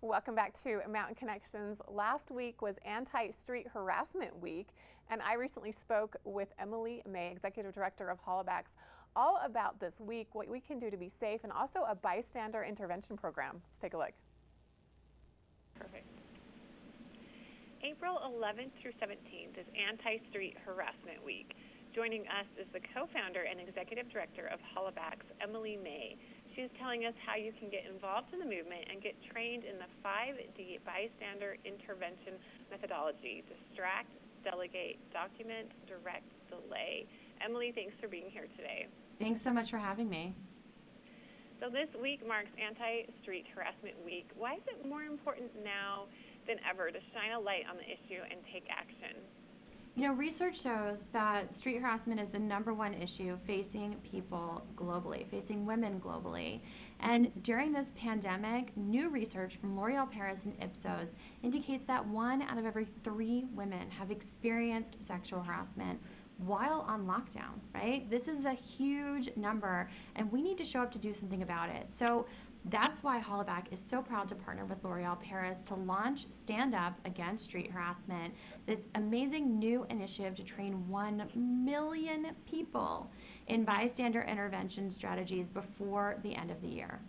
Welcome back to Mountain Connections. Last week was Anti-Street Harassment Week, and I recently spoke with Emily May, Executive Director of Hollaback, all about this week, what we can do to be safe, and also a bystander intervention program. Let's take a look. Perfect. April 11th through 17th is Anti-Street Harassment Week. Joining us is the co-founder and executive director of Hollaback's, Emily May. She's telling us how you can get involved in the movement and get trained in the 5D bystander intervention methodology: distract, delegate, document, direct, delay. Emily, thanks for being here today. Thanks so much for having me. So this week marks Anti-Street Harassment Week. Why is it more important now than ever to shine a light on the issue and take action? You know, research shows that street harassment is the #1 issue facing people globally, facing women globally. And during this pandemic, new research from L'Oreal Paris and Ipsos indicates that 1 out of every 3 women have experienced sexual harassment while on lockdown, right? This is a huge number, and we need to show up to do something about it. So that's why Hollaback is so proud to partner with L'Oreal Paris to launch Stand Up Against Street Harassment, this amazing new initiative to train 1 million people in bystander intervention strategies before the end of the year.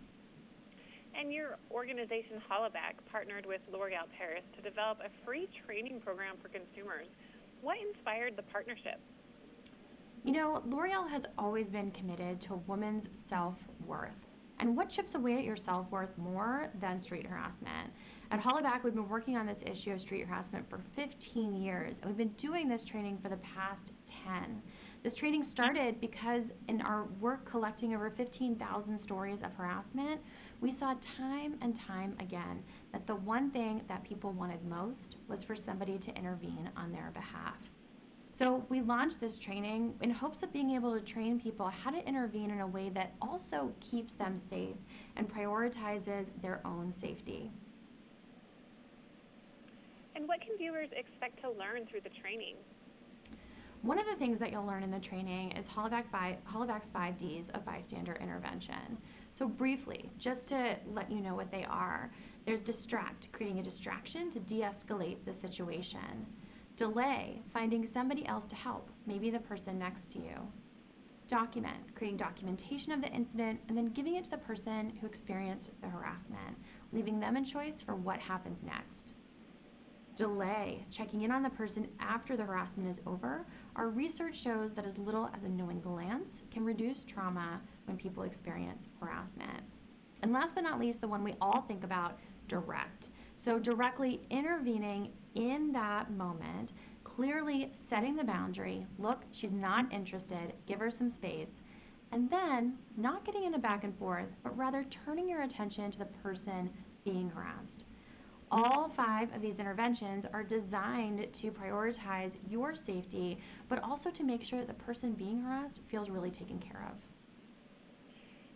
And your organization, Hollaback, partnered with L'Oreal Paris to develop a free training program for consumers. What inspired the partnership? You know, L'Oreal has always been committed to a woman's self-worth. And what chips away at your self-worth more than street harassment? At Hollaback, we've been working on this issue of street harassment for 15 years, and we've been doing this training for the past 10. This training started because in our work collecting over 15,000 stories of harassment, we saw time and time again that the one thing that people wanted most was for somebody to intervene on their behalf. So we launched this training in hopes of being able to train people how to intervene in a way that also keeps them safe and prioritizes their own safety. And what can viewers expect to learn through the training? One of the things that you'll learn in the training is Hollaback's 5 Ds of bystander intervention. So briefly, just to let you know what they are, there's distract, creating a distraction to de-escalate the situation. Delay, finding somebody else to help, maybe the person next to you. Document, creating documentation of the incident and then giving it to the person who experienced the harassment, leaving them in choice for what happens next. Delay, checking in on the person after the harassment is over. Our research shows that as little as a knowing glance can reduce trauma when people experience harassment. And last but not least, the one we all think about, direct. So directly intervening in that moment, clearly setting the boundary, look, she's not interested, give her some space, and then not getting in a back and forth, but rather turning your attention to the person being harassed. All 5 of these interventions are designed to prioritize your safety, but also to make sure that the person being harassed feels really taken care of.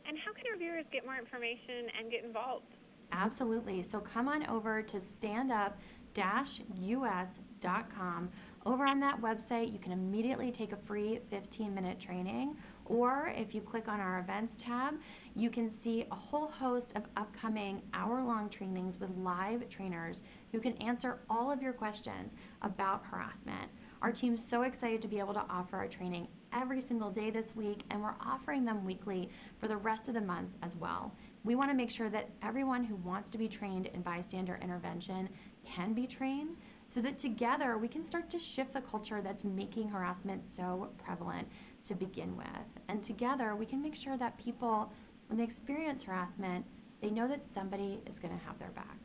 And how can our viewers get more information and get involved? Absolutely. So come on over to standup-us.com. Over on that website, you can immediately take a free 15-minute training, or if you click on our events tab, you can see a whole host of upcoming hour-long trainings with live trainers who can answer all of your questions about harassment. Our team's so excited to be able to offer our training every single day this week, and we're offering them weekly for the rest of the month as well. We want to make sure that everyone who wants to be trained in bystander intervention can be trained so that together we can start to shift the culture that's making harassment so prevalent to begin with. And together we can make sure that people, when they experience harassment, they know that somebody is going to have their back.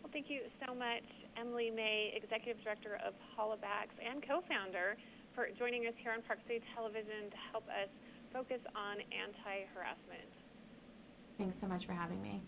Well, thank you so much, Emily May, Executive Director of Hollaback and co-founder, for joining us here on Park City Television to help us focus on anti-harassment. Thanks so much for having me.